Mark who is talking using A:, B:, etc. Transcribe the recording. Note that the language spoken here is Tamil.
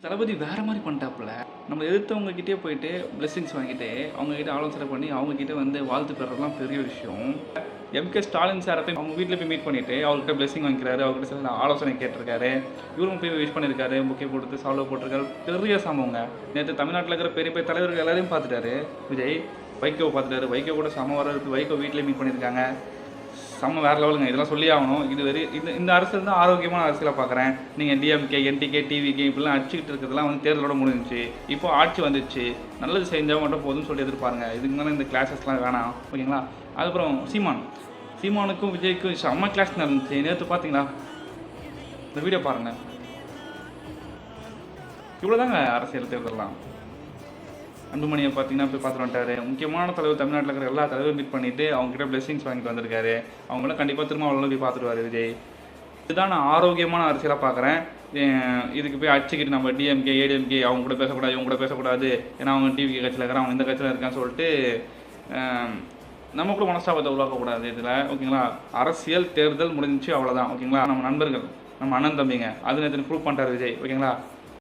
A: தளபதி வேற மாரி பண்ணிட்டாப்புல. நம்ம எதிர்த்தவங்க கிட்டயே போயிட்டு பிளெஸ்ஸிங்ஸ் வாங்கிட்டு, அவங்க கிட்ட ஆலோசனை பண்ணி, அவங்க கிட்ட வந்து வாழ்த்து பெறதெல்லாம் பெரிய விஷயம். எம்.கே. ஸ்டாலின் சார போய் அவங்க வீட்ல போய் மீட் பண்ணிட்டு, அவர்கிட்ட பிளெஸ்ஸிங் வாங்கிக்கிறாரு. அவர்கிட்ட சில ஆலோசனை கேட்டிருக்காரு. இவரும் போய் விஷ் பண்ணியிருக்காரு. புக்கே கொடுத்து சால்வ் போட்டிருக்காரு. பெரிய சம்பவங்க. நேத்து தமிழ்நாட்டுல இருக்கிற பெரிய பெரிய தலைவர்கள் எல்லாரையும் பார்த்துட்டாரு விஜய். வைகோவ பார்த்துட்டாரு. வைகோ கூட செம வரவேற்பு. வைகோ வீட்லயே மீட் பண்ணியிருக்காங்க. செம்ம வேறு லெவலுங்க. இதெல்லாம் சொல்லி ஆகணும். இது இந்த அரசியல் தான் ஆரோக்கியமான அரசியலாக பார்க்குறேன். நீங்கள் டிஎம்கே, என்டிகே, டிவிகே இப்படிலாம் அடிச்சுக்கிட்டு இருக்கிறதுலாம் வந்து தேர்தலோட முடிஞ்சிச்சு. இப்போ ஆட்சி வந்துச்சு. நல்லது செஞ்சால் மட்டும் போதும்னு சொல்லி எதிர்பாருங்க. இதுக்கு மேலே இந்த கிளாஸஸ்லாம் வேணாம். ஓகேங்களா? அதுக்கப்புறம் சீமானுக்கும் விஜய்க்கும் செம்ம கிளாஸ் நடந்துச்சு. நேற்று பார்த்தீங்களா? இந்த வீடியோ பாருங்கள். இவ்வளோதாங்க அரசியல் தேர்தலாம். அன்புமணியை பார்த்தீங்கன்னா போய் பார்த்துட்டு வந்துட்டாரு. முக்கியமான தலைவர் தமிழ்நாட்டில் இருக்கிற எல்லா தலைவரும் மீட் பண்ணிவிட்டு அவங்ககிட்ட பிளெஸிங்ஸ் வாங்கிட்டு வந்திருக்காரு. அவங்களாம் கண்டிப்பாக திருமாவளவன் போய் பார்த்துட்டு விஜய். இதுதான் நான் ஆரோக்கியமான அரசியலாக பார்க்குறேன். இதுக்கு போய் அடிச்சுக்கிட்டு நம்ம டிஎம்கே, ஏடிஎம்கே அவங்க கூட பேசக்கூடாது, இவங்க கூட பேசக்கூடாது, ஏன்னா அவங்க டிவிகே கட்சியில் இருக்கிறான், அவங்க இந்த கட்சியில் இருக்கான்னு சொல்லிட்டு நம்ம கூட மனஸ்தாபத்தை உருவாக்கக்கூடாது இதில். ஓகேங்களா? அரசியல் தேர்தல் முடிஞ்சிச்சு, அவ்வளோதான். ஓகேங்களா? நம்ம நண்பர்கள், நம்ம அண்ணன் தம்பிங்க, அது நேற்று ப்ரூவ் பண்ணிட்டார் விஜய். ஓகேங்களா?